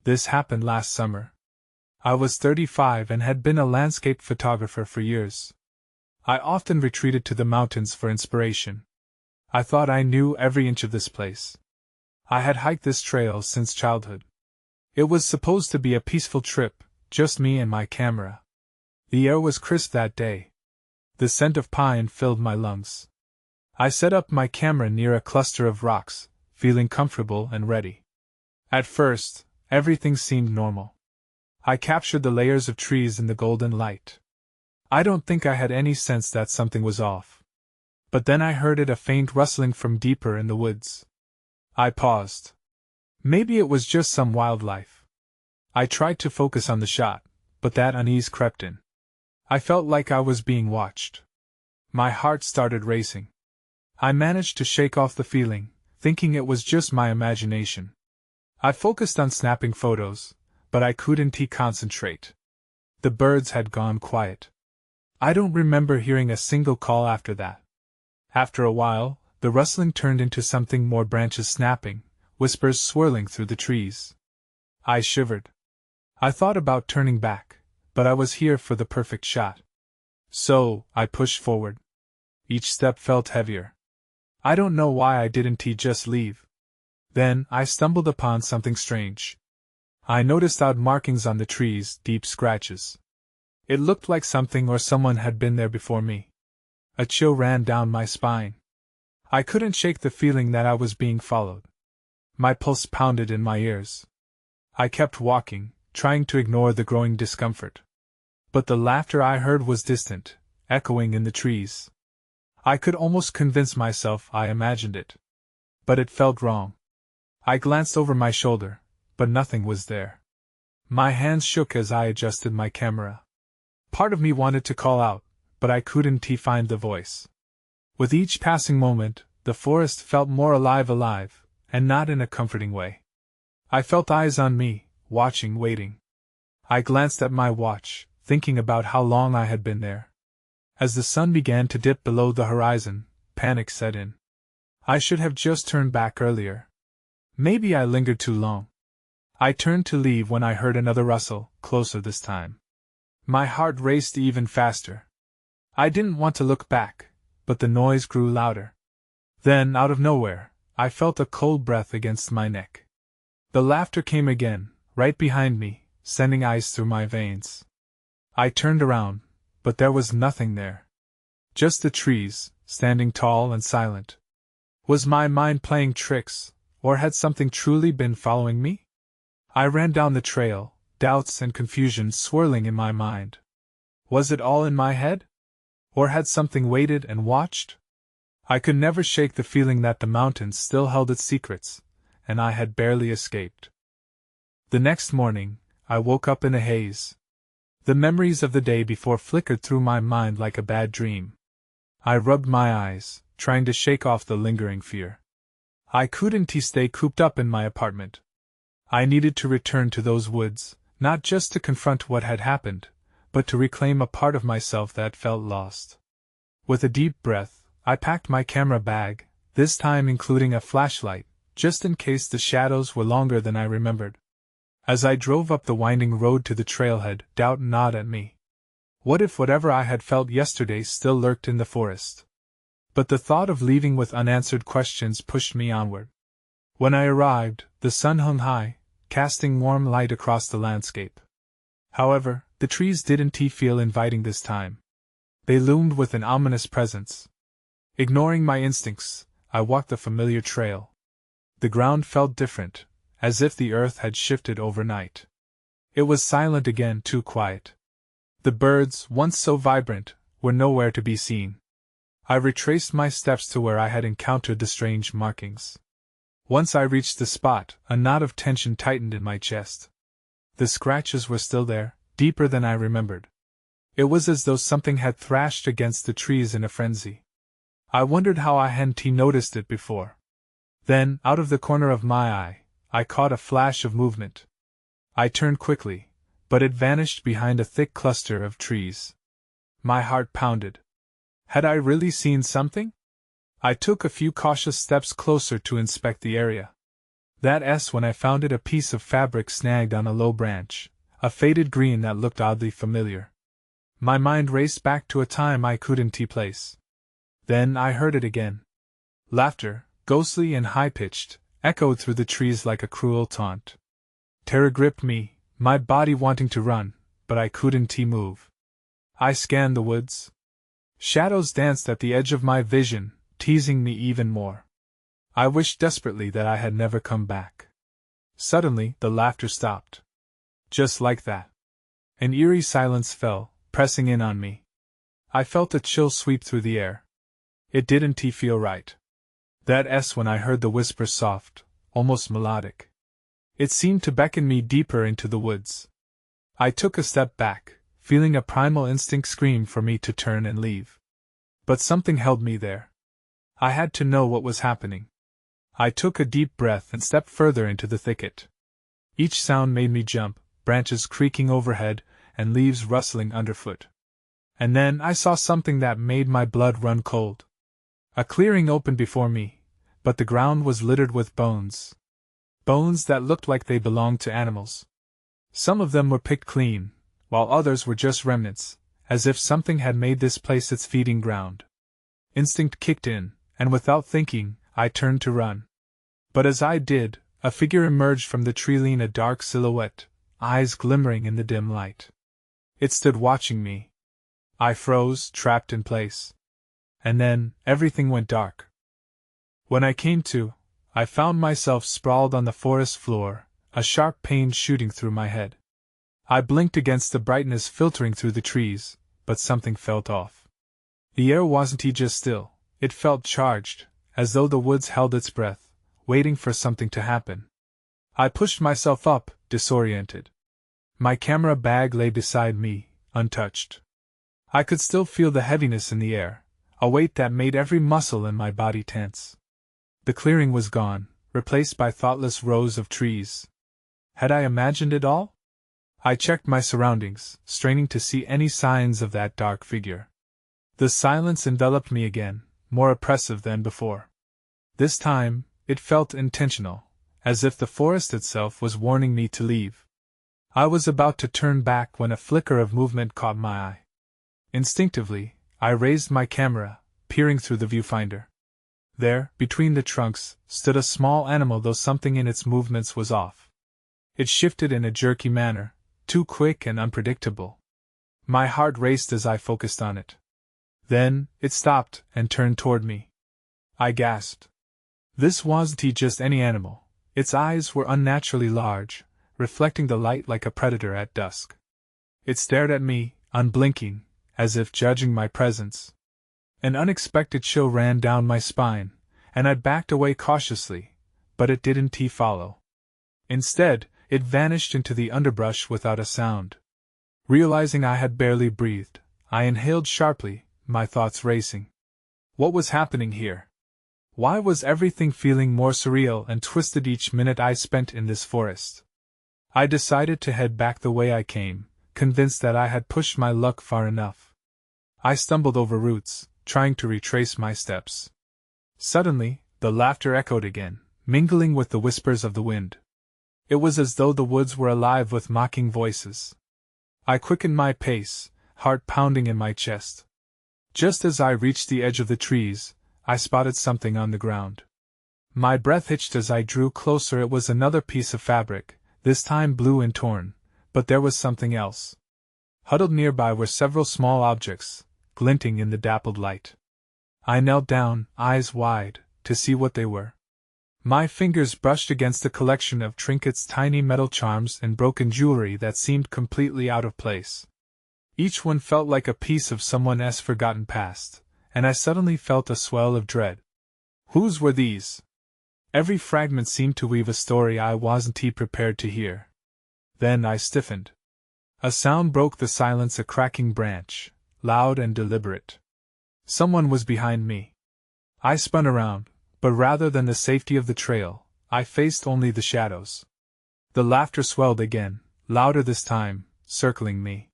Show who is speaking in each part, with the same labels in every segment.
Speaker 1: This happened last summer. I was 35 and had been a landscape photographer for years. I often retreated to the mountains for inspiration. I thought I knew every inch of this place. I had hiked this trail since childhood. It was supposed to be a peaceful trip, just me and my camera. The air was crisp that day. The scent of pine filled my lungs. I set up my camera near a cluster of rocks, feeling comfortable and ready. At first, everything seemed normal. I captured the layers of trees in the golden light. I don't think I had any sense that something was off. But then I heard a faint rustling from deeper in the woods. I paused. Maybe it was just some wildlife. I tried to focus on the shot, but that unease crept in. I felt like I was being watched. My heart started racing. I managed to shake off the feeling, thinking it was just my imagination. I focused on snapping photos, but I couldn't concentrate. The birds had gone quiet. I don't remember hearing a single call after that. After a while, the rustling turned into something more, branches snapping, whispers swirling through the trees. I shivered. I thought about turning back, but I was here for the perfect shot. So, I pushed forward. Each step felt heavier. I don't know why I didn't just leave. Then, I stumbled upon something strange. I noticed odd markings on the trees, deep scratches. It looked like something or someone had been there before me. A chill ran down my spine. I couldn't shake the feeling that I was being followed. My pulse pounded in my ears. I kept walking, trying to ignore the growing discomfort. But the laughter I heard was distant, echoing in the trees. I could almost convince myself I imagined it. But it felt wrong. I glanced over my shoulder, but nothing was there. My hands shook as I adjusted my camera. Part of me wanted to call out, but I couldn't find the voice. With each passing moment, the forest felt more alive, and not in a comforting way. I felt eyes on me, watching, waiting. I glanced at my watch, thinking about how long I had been there. As the sun began to dip below the horizon, panic set in. I should have just turned back earlier. Maybe I lingered too long. I turned to leave when I heard another rustle, closer this time. My heart raced even faster. I didn't want to look back, but the noise grew louder. Then, out of nowhere, I felt a cold breath against my neck. The laughter came again, right behind me, sending ice through my veins. I turned around, but there was nothing there. Just the trees, standing tall and silent. Was my mind playing tricks, or had something truly been following me? I ran down the trail, doubts and confusion swirling in my mind. Was it all in my head? Or had something waited and watched? I could never shake the feeling that the mountains still held its secrets, and I had barely escaped. The next morning, I woke up in a haze. The memories of the day before flickered through my mind like a bad dream. I rubbed my eyes, trying to shake off the lingering fear. I couldn't stay cooped up in my apartment. I needed to return to those woods, not just to confront what had happened, but to reclaim a part of myself that felt lost. With a deep breath, I packed my camera bag, this time including a flashlight, just in case the shadows were longer than I remembered. As I drove up the winding road to the trailhead, doubt gnawed at me. What if whatever I had felt yesterday still lurked in the forest? But the thought of leaving with unanswered questions pushed me onward. When I arrived, the sun hung high, casting warm light across the landscape. However, the trees didn't feel inviting this time. They loomed with an ominous presence. Ignoring my instincts, I walked the familiar trail. The ground felt different, as if the earth had shifted overnight. It was silent again, too quiet. The birds, once so vibrant, were nowhere to be seen. I retraced my steps to where I had encountered the strange markings. Once I reached the spot, a knot of tension tightened in my chest. The scratches were still there, deeper than I remembered. It was as though something had thrashed against the trees in a frenzy. I wondered how I hadn't noticed it before. Then, out of the corner of my eye, I caught a flash of movement. I turned quickly, but it vanished behind a thick cluster of trees. My heart pounded. Had I really seen something? I took a few cautious steps closer to inspect the area. That S when I found it a piece of fabric snagged on a low branch, a faded green that looked oddly familiar. My mind raced back to a time I couldn't place. Then I heard it again. Laughter, ghostly and high-pitched, echoed through the trees like a cruel taunt. Terror gripped me, my body wanting to run, but I couldn't move. I scanned the woods. Shadows danced at the edge of my vision, teasing me even more. I wished desperately that I had never come back. Suddenly, the laughter stopped. Just like that. An eerie silence fell, pressing in on me. I felt a chill sweep through the air. It didn't feel right. That S when I heard the whisper soft, almost melodic. It seemed to beckon me deeper into the woods. I took a step back, feeling a primal instinct scream for me to turn and leave. But something held me there. I had to know what was happening. I took a deep breath and stepped further into the thicket. Each sound made me jump, branches creaking overhead, and leaves rustling underfoot. And then I saw something that made my blood run cold. A clearing opened before me, but the ground was littered with bones. Bones that looked like they belonged to animals. Some of them were picked clean, while others were just remnants, as if something had made this place its feeding ground. Instinct kicked in, and without thinking, I turned to run. But as I did, a figure emerged from the tree-line, a dark silhouette, eyes glimmering in the dim light. It stood watching me. I froze, trapped in place. And then, everything went dark. When I came to, I found myself sprawled on the forest floor, a sharp pain shooting through my head. I blinked against the brightness filtering through the trees, but something felt off. The air wasn't just still, it felt charged, as though the woods held its breath, waiting for something to happen. I pushed myself up, disoriented. My camera bag lay beside me, untouched. I could still feel the heaviness in the air, a weight that made every muscle in my body tense. The clearing was gone, replaced by thoughtless rows of trees. Had I imagined it all? I checked my surroundings, straining to see any signs of that dark figure. The silence enveloped me again, more oppressive than before. This time, it felt intentional, as if the forest itself was warning me to leave. I was about to turn back when a flicker of movement caught my eye. Instinctively, I raised my camera, peering through the viewfinder. There, between the trunks, stood a small animal, though something in its movements was off. It shifted in a jerky manner, too quick and unpredictable. My heart raced as I focused on it. Then, it stopped and turned toward me. I gasped. This wasn't just any animal. Its eyes were unnaturally large, reflecting the light like a predator at dusk. It stared at me, unblinking, as if judging my presence. An unexpected chill ran down my spine, and I backed away cautiously, but it didn't follow. Instead, it vanished into the underbrush without a sound. Realizing I had barely breathed, I inhaled sharply, my thoughts racing. What was happening here? Why was everything feeling more surreal and twisted each minute I spent in this forest? I decided to head back the way I came, convinced that I had pushed my luck far enough. I stumbled over roots, trying to retrace my steps. Suddenly, the laughter echoed again, mingling with the whispers of the wind. It was as though the woods were alive with mocking voices. I quickened my pace, heart pounding in my chest. Just as I reached the edge of the trees, I spotted something on the ground. My breath hitched as I drew closer. It was another piece of fabric, this time blue and torn, but there was something else. Huddled nearby were several small objects, glinting in the dappled light. I knelt down, eyes wide, to see what they were. My fingers brushed against a collection of trinkets, tiny metal charms and broken jewelry that seemed completely out of place. Each one felt like a piece of someone's forgotten past, and I suddenly felt a swell of dread. Whose were these? Every fragment seemed to weave a story I wasn't prepared to hear. Then I stiffened. A sound broke the silence, a cracking branch, loud and deliberate. Someone was behind me. I spun around, but rather than the safety of the trail, I faced only the shadows. The laughter swelled again, louder this time, circling me.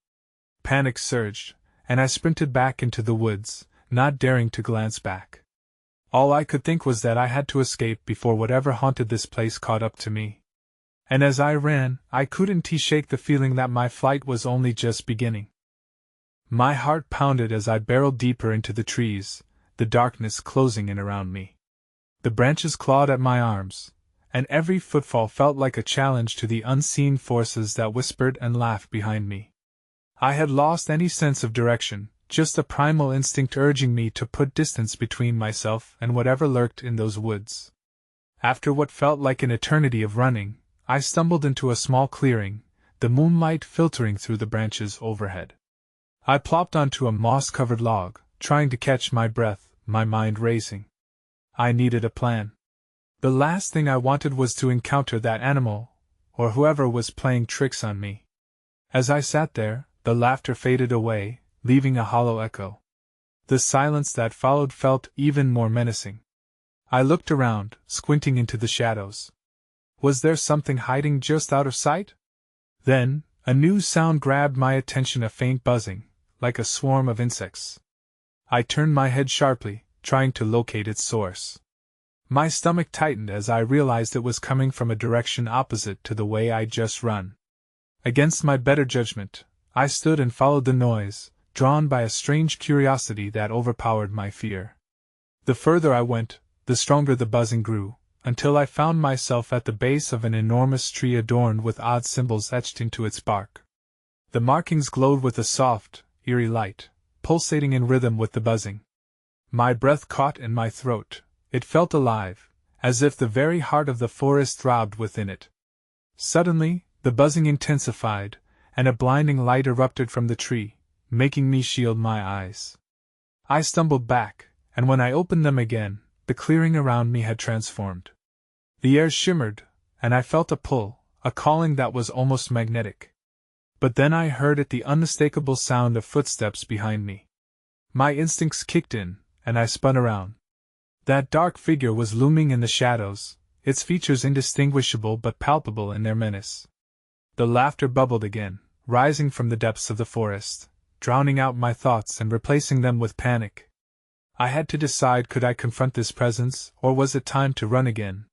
Speaker 1: Panic surged, and I sprinted back into the woods, not daring to glance back. All I could think was that I had to escape before whatever haunted this place caught up to me. And as I ran, I couldn't shake the feeling that my flight was only just beginning. My heart pounded as I barreled deeper into the trees, the darkness closing in around me. The branches clawed at my arms, and every footfall felt like a challenge to the unseen forces that whispered and laughed behind me. I had lost any sense of direction, just a primal instinct urging me to put distance between myself and whatever lurked in those woods. After what felt like an eternity of running, I stumbled into a small clearing, the moonlight filtering through the branches overhead. I plopped onto a moss-covered log, trying to catch my breath, my mind racing. I needed a plan. The last thing I wanted was to encounter that animal, or whoever was playing tricks on me. As I sat there, the laughter faded away, leaving a hollow echo. The silence that followed felt even more menacing. I looked around, squinting into the shadows. Was there something hiding just out of sight? Then, a new sound grabbed my attention, a faint buzzing, like a swarm of insects. I turned my head sharply, trying to locate its source. My stomach tightened as I realized it was coming from a direction opposite to the way I'd just run. Against my better judgment, I stood and followed the noise, drawn by a strange curiosity that overpowered my fear. The further I went, the stronger the buzzing grew, until I found myself at the base of an enormous tree adorned with odd symbols etched into its bark. The markings glowed with a soft, eerie light, pulsating in rhythm with the buzzing. My breath caught in my throat. It felt alive, as if the very heart of the forest throbbed within it. Suddenly, the buzzing intensified, and a blinding light erupted from the tree, making me shield my eyes. I stumbled back, and when I opened them again, the clearing around me had transformed. The air shimmered, and I felt a pull, a calling that was almost magnetic. But then I heard it, the unmistakable sound of footsteps behind me. My instincts kicked in, and I spun around. That dark figure was looming in the shadows, its features indistinguishable but palpable in their menace. The laughter bubbled again, rising from the depths of the forest, drowning out my thoughts and replacing them with panic. I had to decide, could I confront this presence, or was it time to run again?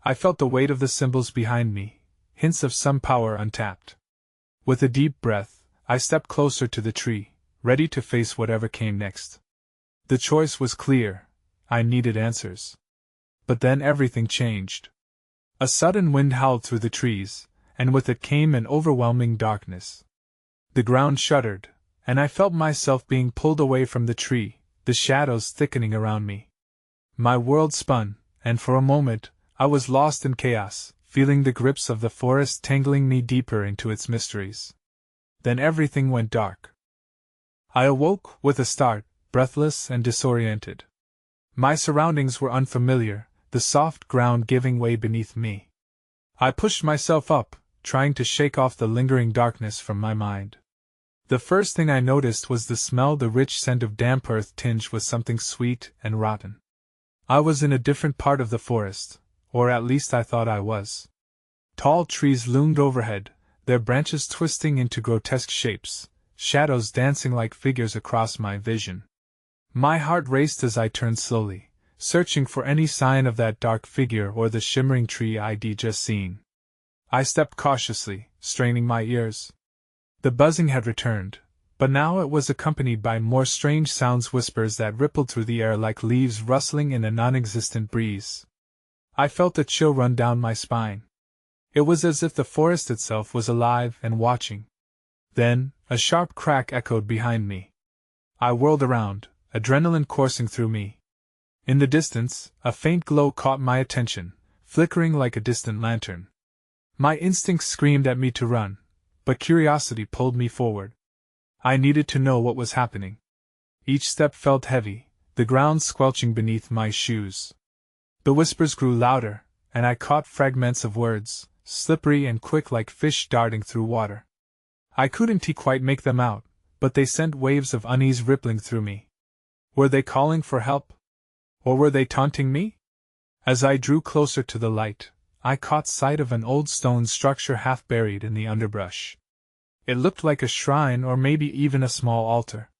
Speaker 1: I felt the weight of the symbols behind me, hints of some power untapped. With a deep breath, I stepped closer to the tree, ready to face whatever came next. The choice was clear. I needed answers. But then everything changed. A sudden wind howled through the trees, and with it came an overwhelming darkness. The ground shuddered, and I felt myself being pulled away from the tree, the shadows thickening around me. My world spun, and for a moment, I was lost in chaos, feeling the grips of the forest tangling me deeper into its mysteries. Then everything went dark. I awoke with a start, breathless and disoriented. My surroundings were unfamiliar, the soft ground giving way beneath me. I pushed myself up, trying to shake off the lingering darkness from my mind. The first thing I noticed was the smell, the rich scent of damp earth tinged with something sweet and rotten. I was in a different part of the forest, or at least I thought I was. Tall trees loomed overhead, their branches twisting into grotesque shapes, shadows dancing like figures across my vision. My heart raced as I turned slowly, searching for any sign of that dark figure or the shimmering tree I'd just seen. I stepped cautiously, straining my ears. The buzzing had returned, but now it was accompanied by more strange sounds, whispers that rippled through the air like leaves rustling in a non-existent breeze. I felt a chill run down my spine. It was as if the forest itself was alive and watching. Then, a sharp crack echoed behind me. I whirled around, adrenaline coursing through me. In the distance, a faint glow caught my attention, flickering like a distant lantern. My instincts screamed at me to run, but curiosity pulled me forward. I needed to know what was happening. Each step felt heavy, the ground squelching beneath my shoes. The whispers grew louder, and I caught fragments of words, slippery and quick like fish darting through water. I couldn't quite make them out, but they sent waves of unease rippling through me. Were they calling for help? Or were they taunting me? As I drew closer to the light, I caught sight of an old stone structure half buried in the underbrush. It looked like a shrine or maybe even a small altar.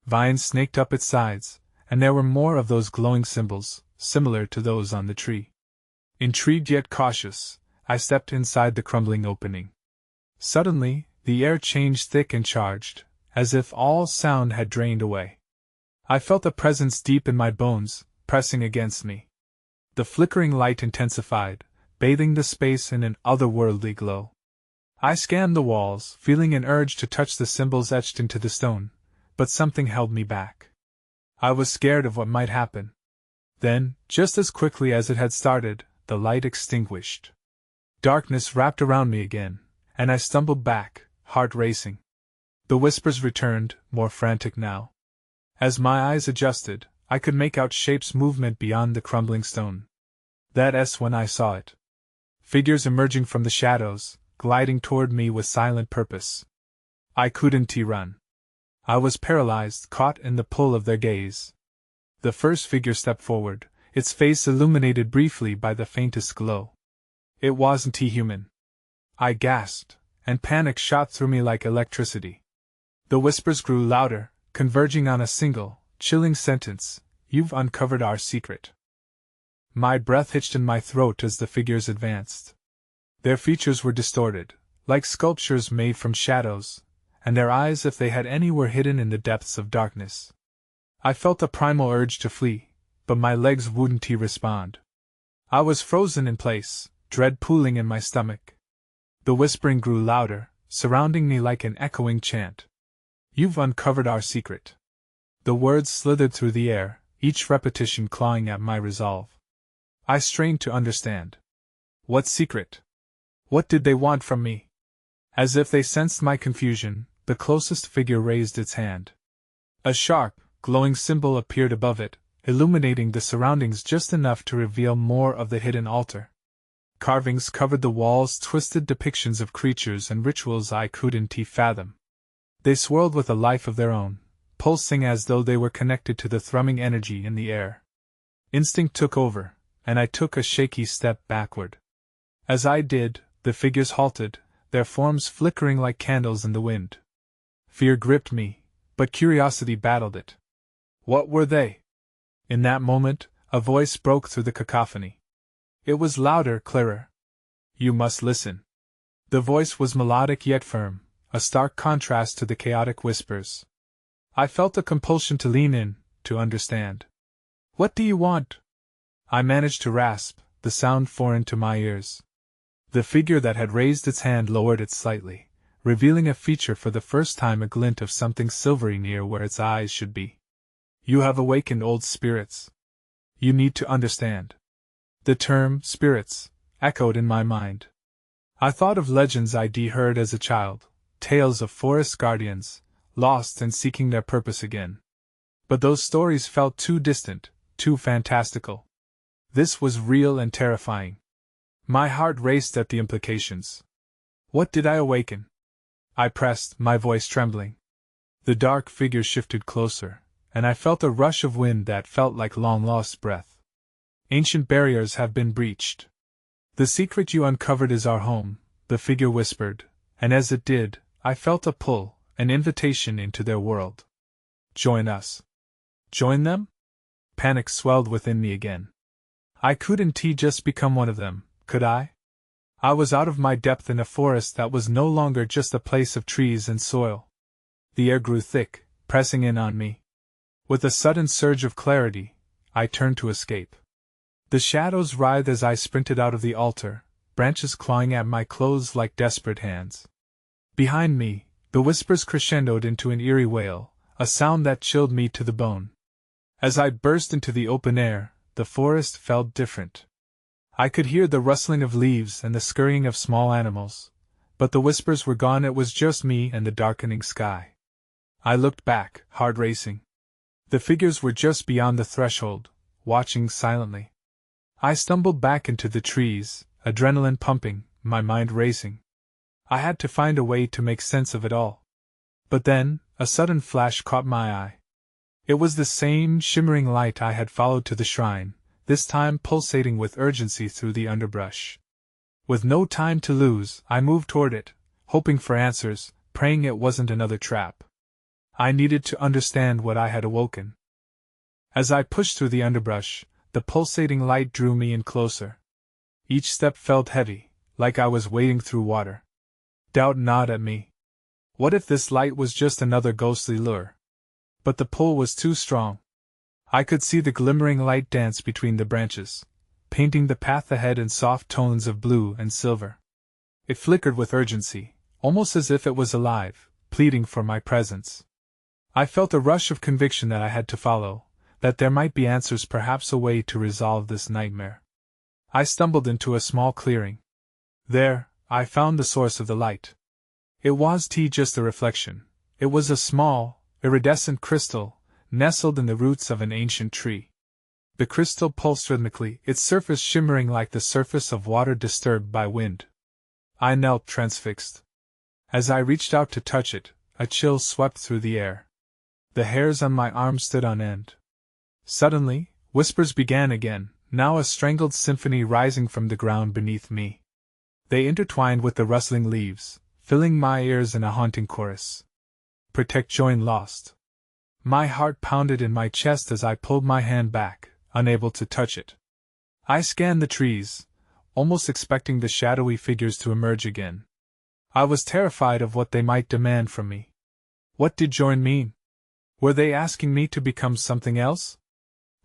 Speaker 1: Vines snaked up its sides, and there were more of those glowing symbols, similar to those on the tree. Intrigued yet cautious, I stepped inside the crumbling opening. Suddenly, the air changed thick and charged, as if all sound had drained away. I felt a presence deep in my bones, pressing against me. The flickering light intensified, bathing the space in an otherworldly glow. I scanned the walls, feeling an urge to touch the symbols etched into the stone, but something held me back. I was scared of what might happen. Then, just as quickly as it had started, the light extinguished. Darkness wrapped around me again, and I stumbled back, heart racing. The whispers returned, more frantic now. As my eyes adjusted, I could make out shapes' movement beyond the crumbling stone. That's when I saw it. Figures emerging from the shadows, gliding toward me with silent purpose. I couldn't run. I was paralyzed, caught in the pull of their gaze. The first figure stepped forward, its face illuminated briefly by the faintest glow. It wasn't human. I gasped, and panic shot through me like electricity. The whispers grew louder, converging on a single, chilling sentence: "You've uncovered our secret." My breath hitched in my throat as the figures advanced. Their features were distorted, like sculptures made from shadows, and their eyes, if they had any, were hidden in the depths of darkness. I felt a primal urge to flee, but my legs wouldn't respond. I was frozen in place, dread pooling in my stomach. The whispering grew louder, surrounding me like an echoing chant. "You've uncovered our secret." The words slithered through the air, each repetition clawing at my resolve. I strained to understand. What secret? What did they want from me? As if they sensed my confusion, the closest figure raised its hand. A sharp, glowing symbol appeared above it, illuminating the surroundings just enough to reveal more of the hidden altar. Carvings covered the walls, twisted depictions of creatures and rituals I couldn't fathom. They swirled with a life of their own, pulsing as though they were connected to the thrumming energy in the air. Instinct took over, and I took a shaky step backward. As I did, the figures halted, their forms flickering like candles in the wind. Fear gripped me, but curiosity battled it. What were they? In that moment, a voice broke through the cacophony. It was louder, clearer. "You must listen." The voice was melodic yet firm, a stark contrast to the chaotic whispers. I felt a compulsion to lean in, to understand. "What do you want?" I managed to rasp, the sound foreign to my ears. The figure that had raised its hand lowered it slightly, revealing a feature for the first time, a glint of something silvery near where its eyes should be. "You have awakened old spirits. You need to understand." The term, spirits, echoed in my mind. I thought of legends I'd heard as a child, tales of forest guardians, lost and seeking their purpose again. But those stories felt too distant, too fantastical. This was real and terrifying. My heart raced at the implications. What did I awaken? I pressed, my voice trembling. The dark figure shifted closer, and I felt a rush of wind that felt like long-lost breath. "Ancient barriers have been breached. The secret you uncovered is our home," the figure whispered, and as it did, I felt a pull, an invitation into their world. "Join us." Join them? Panic swelled within me again. I couldn't just become one of them, could I? I was out of my depth in a forest that was no longer just a place of trees and soil. The air grew thick, pressing in on me. With a sudden surge of clarity, I turned to escape. The shadows writhed as I sprinted out of the altar, branches clawing at my clothes like desperate hands. Behind me, the whispers crescendoed into an eerie wail, a sound that chilled me to the bone. As I burst into the open air, the forest felt different. I could hear the rustling of leaves and the scurrying of small animals, but the whispers were gone. It was just me and the darkening sky. I looked back, heart racing. The figures were just beyond the threshold, watching silently. I stumbled back into the trees, adrenaline pumping, my mind racing. I had to find a way to make sense of it all. But then, a sudden flash caught my eye. It was the same shimmering light I had followed to the shrine, this time pulsating with urgency through the underbrush. With no time to lose, I moved toward it, hoping for answers, praying it wasn't another trap. I needed to understand what I had awoken. As I pushed through the underbrush, the pulsating light drew me in closer. Each step felt heavy, like I was wading through water. Doubt gnawed at me. What if this light was just another ghostly lure? But the pull was too strong. I could see the glimmering light dance between the branches, painting the path ahead in soft tones of blue and silver. It flickered with urgency, almost as if it was alive, pleading for my presence. I felt a rush of conviction that I had to follow, that there might be answers, perhaps a way to resolve this nightmare. I stumbled into a small clearing. There, I found the source of the light. It wasn't just a reflection. It was a small, iridescent crystal, nestled in the roots of an ancient tree. The crystal pulsed rhythmically, its surface shimmering like the surface of water disturbed by wind. I knelt transfixed. As I reached out to touch it, a chill swept through the air. The hairs on my arms stood on end. Suddenly, whispers began again, now a strangled symphony rising from the ground beneath me. They intertwined with the rustling leaves, filling my ears in a haunting chorus. Protect, join, lost. My heart pounded in my chest as I pulled my hand back, unable to touch it. I scanned the trees, almost expecting the shadowy figures to emerge again. I was terrified of what they might demand from me. What did join mean? Were they asking me to become something else?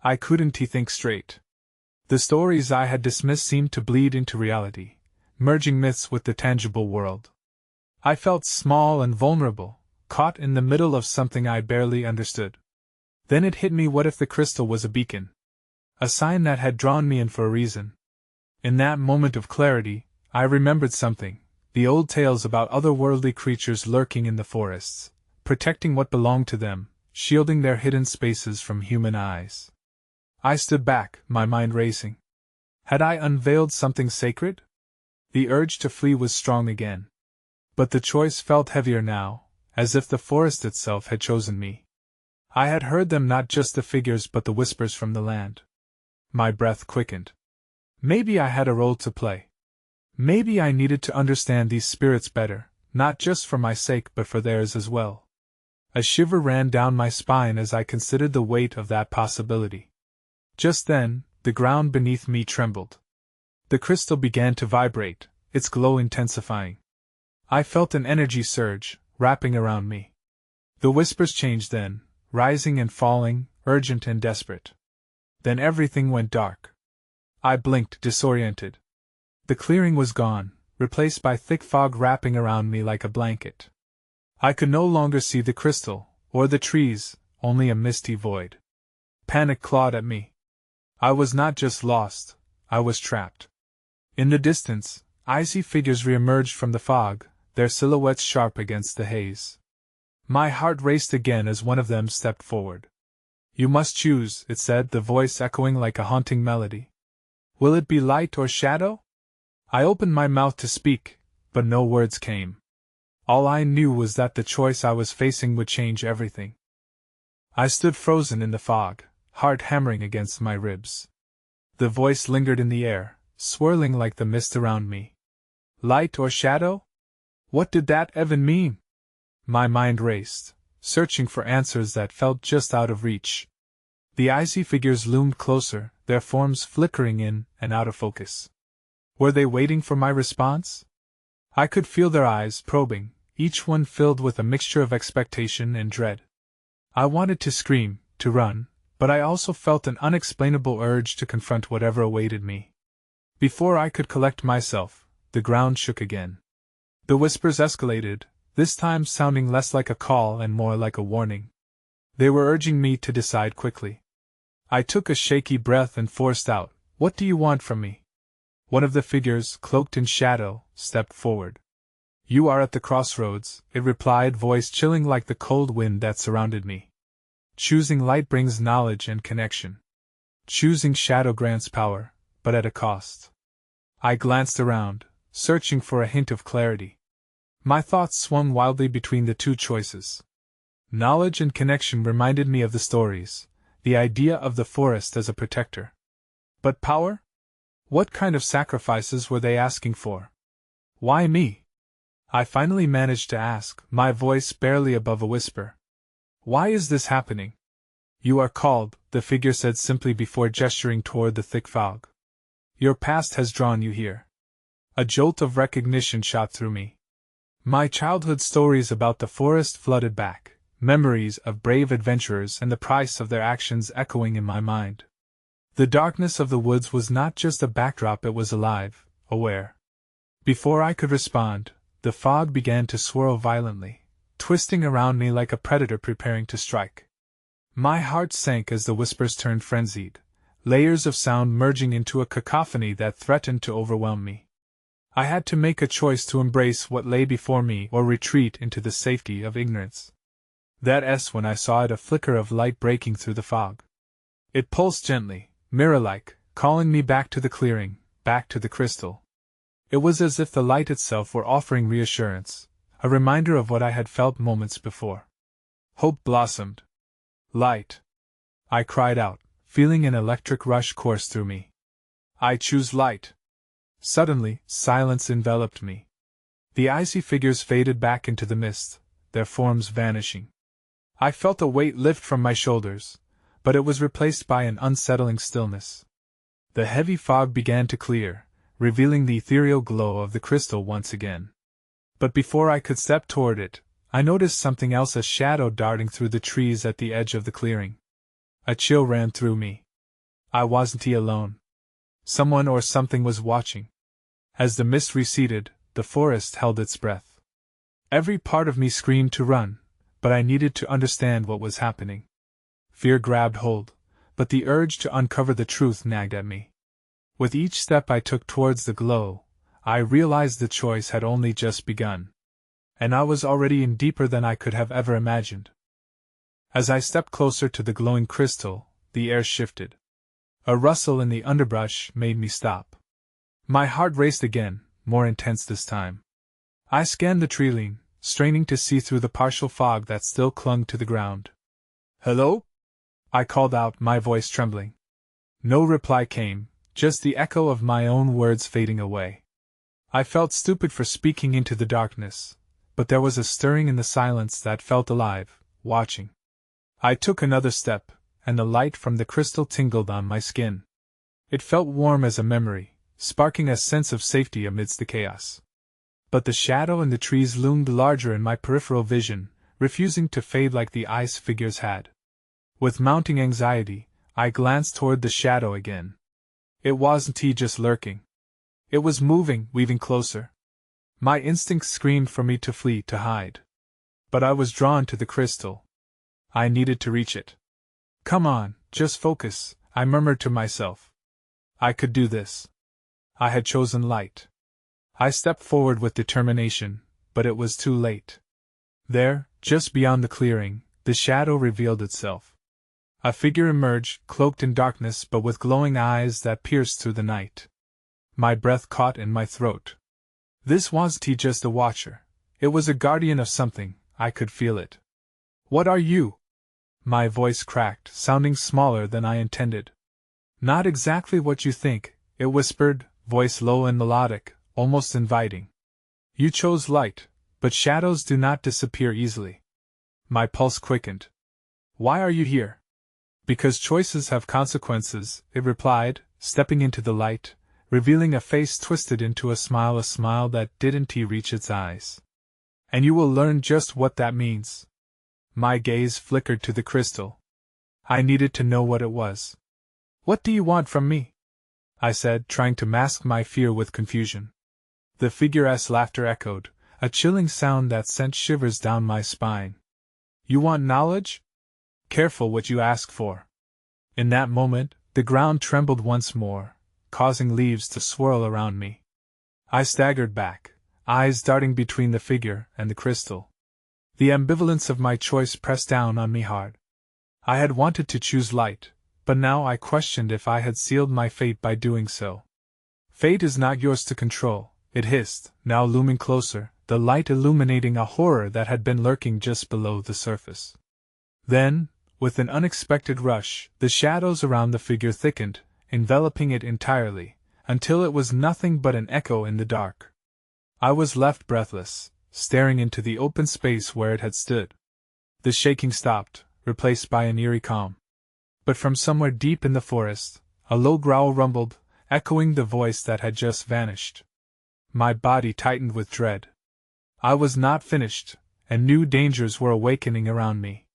Speaker 1: I couldn't think straight. The stories I had dismissed seemed to bleed into reality, merging myths with the tangible world. I felt small and vulnerable, caught in the middle of something I barely understood. Then it hit me: what if the crystal was a beacon? A sign that had drawn me in for a reason. In that moment of clarity, I remembered something: the old tales about otherworldly creatures lurking in the forests, protecting what belonged to them, shielding their hidden spaces from human eyes. I stood back, my mind racing. Had I unveiled something sacred? The urge to flee was strong again. But the choice felt heavier now, as if the forest itself had chosen me. I had heard them, not just the figures but the whispers from the land. My breath quickened. Maybe I had a role to play. Maybe I needed to understand these spirits better, not just for my sake but for theirs as well. A shiver ran down my spine as I considered the weight of that possibility. Just then, the ground beneath me trembled. The crystal began to vibrate, its glow intensifying. I felt an energy surge, wrapping around me. The whispers changed then, rising and falling, urgent and desperate. Then everything went dark. I blinked, disoriented. The clearing was gone, replaced by thick fog wrapping around me like a blanket. I could no longer see the crystal, or the trees, only a misty void. Panic clawed at me. I was not just lost, I was trapped. In the distance, icy figures re-emerged from the fog, their silhouettes sharp against the haze. My heart raced again as one of them stepped forward. You must choose, it said, the voice echoing like a haunting melody. Will it be light or shadow? I opened my mouth to speak, but no words came. All I knew was that the choice I was facing would change everything. I stood frozen in the fog, heart hammering against my ribs. The voice lingered in the air, swirling like the mist around me. Light or shadow? What did that even mean? My mind raced, searching for answers that felt just out of reach. The icy figures loomed closer, their forms flickering in and out of focus. Were they waiting for my response? I could feel their eyes probing, each one filled with a mixture of expectation and dread. I wanted to scream, to run, but I also felt an unexplainable urge to confront whatever awaited me. Before I could collect myself, the ground shook again. The whispers escalated, this time sounding less like a call and more like a warning. They were urging me to decide quickly. I took a shaky breath and forced out, "What do you want from me?" One of the figures, cloaked in shadow, stepped forward. "You are at the crossroads," it replied, voice chilling like the cold wind that surrounded me. "Choosing light brings knowledge and connection. Choosing shadow grants power, but at a cost." I glanced around, searching for a hint of clarity. My thoughts swung wildly between the two choices. Knowledge and connection reminded me of the stories, the idea of the forest as a protector. But power? What kind of sacrifices were they asking for? Why me? I finally managed to ask, my voice barely above a whisper. "Why is this happening?" "You are called," the figure said simply before gesturing toward the thick fog. "Your past has drawn you here." A jolt of recognition shot through me. My childhood stories about the forest flooded back, memories of brave adventurers and the price of their actions echoing in my mind. The darkness of the woods was not just a backdrop, it was alive, aware. Before I could respond, the fog began to swirl violently, twisting around me like a predator preparing to strike. My heart sank as the whispers turned frenzied, layers of sound merging into a cacophony that threatened to overwhelm me. I had to make a choice to embrace what lay before me or retreat into the safety of ignorance. That's when I saw a flicker of light breaking through the fog. It pulsed gently, mirror-like, calling me back to the clearing, back to the crystal. It was as if the light itself were offering reassurance, a reminder of what I had felt moments before. Hope blossomed. "Light!" I cried out, feeling an electric rush course through me. "I choose light!" Suddenly, silence enveloped me. The icy figures faded back into the mist, their forms vanishing. I felt a weight lift from my shoulders, but it was replaced by an unsettling stillness. The heavy fog began to clear, revealing the ethereal glow of the crystal once again. But before I could step toward it, I noticed something else, a shadow darting through the trees at the edge of the clearing. A chill ran through me. I wasn't alone. Someone or something was watching. As the mist receded, the forest held its breath. Every part of me screamed to run, but I needed to understand what was happening. Fear grabbed hold, but the urge to uncover the truth nagged at me. With each step I took towards the glow, I realized the choice had only just begun. And I was already in deeper than I could have ever imagined. As I stepped closer to the glowing crystal, the air shifted. A rustle in the underbrush made me stop. My heart raced again, more intense this time. I scanned the treeline, straining to see through the partial fog that still clung to the ground. "Hello?" I called out, my voice trembling. No reply came, just the echo of my own words fading away. I felt stupid for speaking into the darkness, but there was a stirring in the silence that felt alive, watching. I took another step, and the light from the crystal tingled on my skin. It felt warm as a memory, sparking a sense of safety amidst the chaos. But the shadow in the trees loomed larger in my peripheral vision, refusing to fade like the ice figures had. With mounting anxiety, I glanced toward the shadow again. It wasn't just lurking. It was moving, weaving closer. My instincts screamed for me to flee, to hide. But I was drawn to the crystal. I needed to reach it. "Come on, just focus," I murmured to myself. I could do this. I had chosen light. I stepped forward with determination, but it was too late. There, just beyond the clearing, the shadow revealed itself. A figure emerged, cloaked in darkness but with glowing eyes that pierced through the night. My breath caught in my throat. This wasn't just a watcher. It was a guardian of something, I could feel it. "What are you?" My voice cracked, sounding smaller than I intended. "Not exactly what you think," it whispered, voice low and melodic, almost inviting. "You chose light, but shadows do not disappear easily." My pulse quickened. "Why are you here?" "Because choices have consequences," it replied, stepping into the light, revealing a face twisted into a smile that didn't reach its eyes. "And you will learn just what that means." My gaze flickered to the crystal. I needed to know what it was. "What do you want from me?" I said, trying to mask my fear with confusion. The figure's laughter echoed, a chilling sound that sent shivers down my spine. "You want knowledge? Careful what you ask for." In that moment, the ground trembled once more, causing leaves to swirl around me. I staggered back, eyes darting between the figure and the crystal. The ambivalence of my choice pressed down on me hard. I had wanted to choose light, but now I questioned if I had sealed my fate by doing so. "Fate is not yours to control," it hissed, now looming closer, the light illuminating a horror that had been lurking just below the surface. Then, with an unexpected rush, the shadows around the figure thickened, enveloping it entirely, until it was nothing but an echo in the dark. I was left breathless, staring into the open space where it had stood. The shaking stopped, replaced by an eerie calm. But from somewhere deep in the forest, a low growl rumbled, echoing the voice that had just vanished. My body tightened with dread. I was not finished, and new dangers were awakening around me.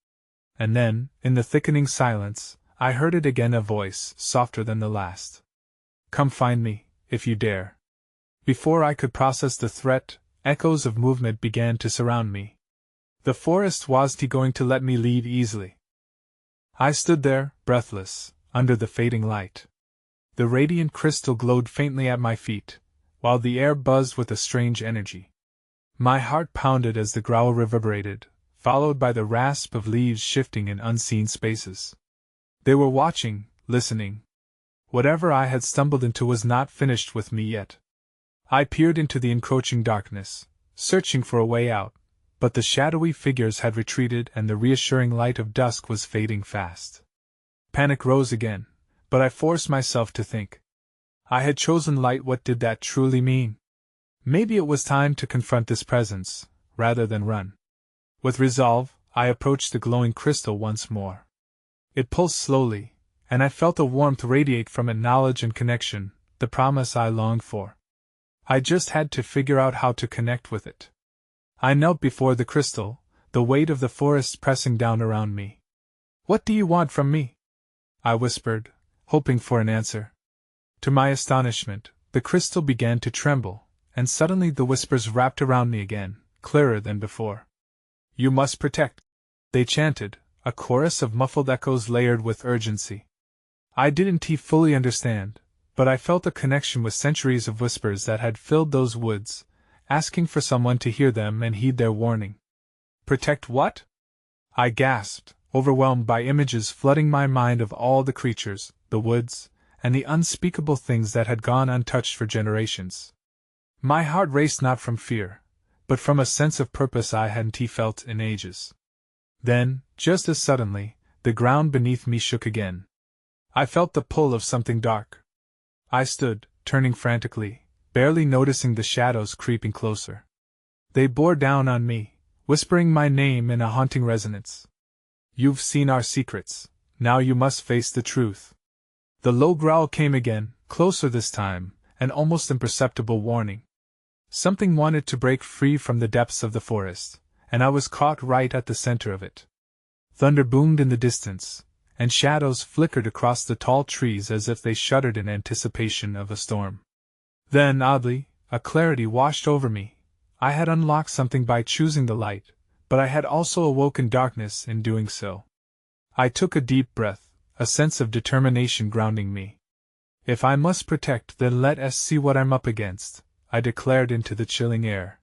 Speaker 1: And then, in the thickening silence, I heard it again, a voice, softer than the last. Come find me, if you dare. Before I could process the threat, echoes of movement began to surround me. The forest wasn't going to let me leave easily. I stood there, breathless, under the fading light. The radiant crystal glowed faintly at my feet, while the air buzzed with a strange energy. My heart pounded as the growl reverberated, followed by the rasp of leaves shifting in unseen spaces. They were watching, listening. Whatever I had stumbled into was not finished with me yet. I peered into the encroaching darkness, searching for a way out, but the shadowy figures had retreated and the reassuring light of dusk was fading fast. Panic rose again, but I forced myself to think. I had chosen light. What did that truly mean? Maybe it was time to confront this presence, rather than run. With resolve, I approached the glowing crystal once more. It pulsed slowly, and I felt a warmth radiate from it, knowledge and connection, the promise I longed for. I just had to figure out how to connect with it. I knelt before the crystal, the weight of the forest pressing down around me. What do you want from me? I whispered, hoping for an answer. To my astonishment, the crystal began to tremble, and suddenly the whispers wrapped around me again, clearer than before. You must protect, they chanted, a chorus of muffled echoes layered with urgency. I didn't fully understand, but I felt a connection with centuries of whispers that had filled those woods, asking for someone to hear them and heed their warning. Protect what? I gasped, overwhelmed by images flooding my mind of all the creatures, the woods, and the unspeakable things that had gone untouched for generations. My heart raced not from fear, but from a sense of purpose I hadn't felt in ages. Then, just as suddenly, the ground beneath me shook again. I felt the pull of something dark. I stood, turning frantically, barely noticing the shadows creeping closer. They bore down on me, whispering my name in a haunting resonance. You've seen our secrets, now you must face the truth. The low growl came again, closer this time, an almost imperceptible warning. Something wanted to break free from the depths of the forest, and I was caught right at the center of it. Thunder boomed in the distance, and shadows flickered across the tall trees as if they shuddered in anticipation of a storm. Then, oddly, a clarity washed over me. I had unlocked something by choosing the light, but I had also awoken darkness in doing so. I took a deep breath, a sense of determination grounding me. If I must protect, then let us see what I'm up against, I declared into the chilling air.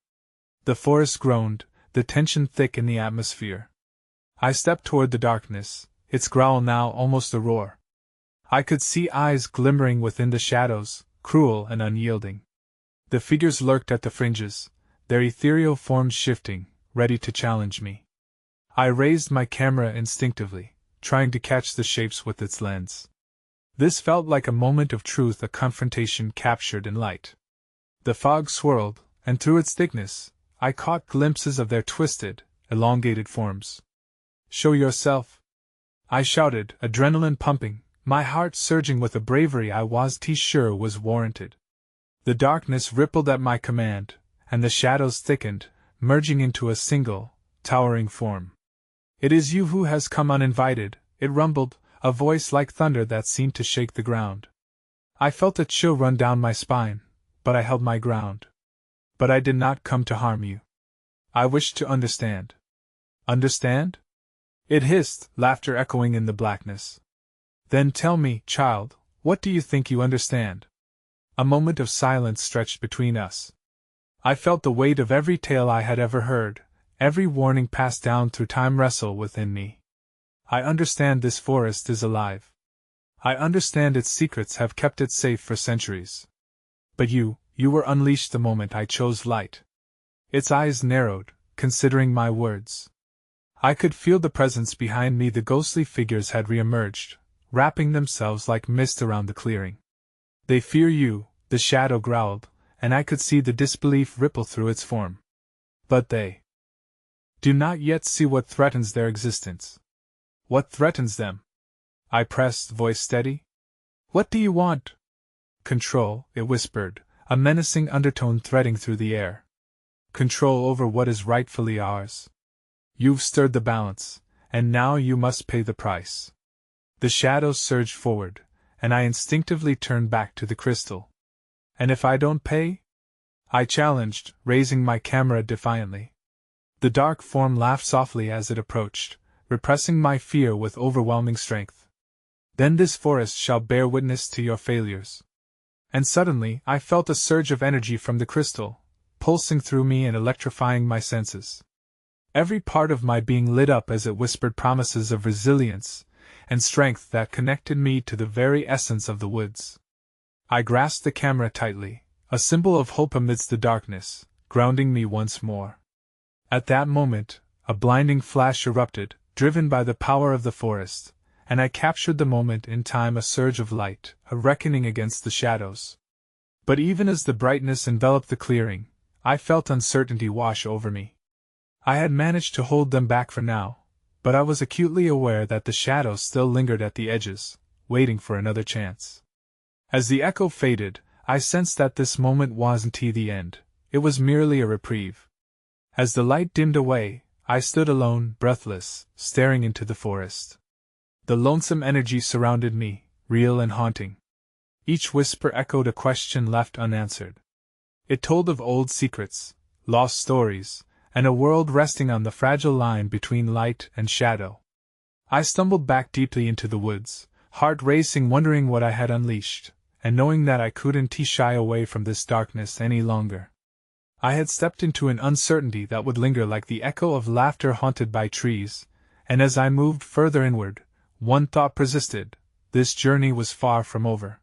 Speaker 1: The forest groaned, the tension thick in the atmosphere. I stepped toward the darkness, its growl now almost a roar. I could see eyes glimmering within the shadows, cruel and unyielding. The figures lurked at the fringes, their ethereal forms shifting, ready to challenge me. I raised my camera instinctively, trying to catch the shapes with its lens. This felt like a moment of truth, a confrontation captured in light. The fog swirled, and through its thickness, I caught glimpses of their twisted, elongated forms. Show yourself! I shouted, adrenaline pumping, my heart surging with a bravery I was sure was warranted. The darkness rippled at my command, and the shadows thickened, merging into a single, towering form. It is you who has come uninvited, it rumbled, a voice like thunder that seemed to shake the ground. I felt a chill run down my spine, but I held my ground. But I did not come to harm you. I wished to understand. Understand? It hissed, laughter echoing in the blackness. Then tell me, child, what do you think you understand? A moment of silence stretched between us. I felt the weight of every tale I had ever heard, every warning passed down through time wrestle within me. I understand this forest is alive. I understand its secrets have kept it safe for centuries. But you were unleashed the moment I chose light. Its eyes narrowed, considering my words. I could feel the presence behind me. The ghostly figures had re-emerged, wrapping themselves like mist around the clearing. They fear you, the shadow growled, and I could see the disbelief ripple through its form. But they do not yet see what threatens their existence. What threatens them? I pressed, voice steady. What do you want? Control, it whispered, a menacing undertone threading through the air. Control over what is rightfully ours. You've stirred the balance, and now you must pay the price. The shadows surged forward, and I instinctively turned back to the crystal. And if I don't pay? I challenged, raising my camera defiantly. The dark form laughed softly as it approached, repressing my fear with overwhelming strength. Then this forest shall bear witness to your failures. And suddenly I felt a surge of energy from the crystal, pulsing through me and electrifying my senses. Every part of my being lit up as it whispered promises of resilience and strength that connected me to the very essence of the woods. I grasped the camera tightly, a symbol of hope amidst the darkness, grounding me once more. At that moment, a blinding flash erupted, driven by the power of the forest, and I captured the moment in time, a surge of light, a reckoning against the shadows. But even as the brightness enveloped the clearing, I felt uncertainty wash over me. I had managed to hold them back for now, but I was acutely aware that the shadows still lingered at the edges, waiting for another chance. As the echo faded, I sensed that this moment wasn't the end, it was merely a reprieve. As the light dimmed away, I stood alone, breathless, staring into the forest. The lonesome energy surrounded me, real and haunting. Each whisper echoed a question left unanswered. It told of old secrets, lost stories, and a world resting on the fragile line between light and shadow. I stumbled back deeply into the woods, heart racing, wondering what I had unleashed, and knowing that I couldn't shy away from this darkness any longer. I had stepped into an uncertainty that would linger like the echo of laughter haunted by trees, and as I moved further inward, one thought persisted: this journey was far from over.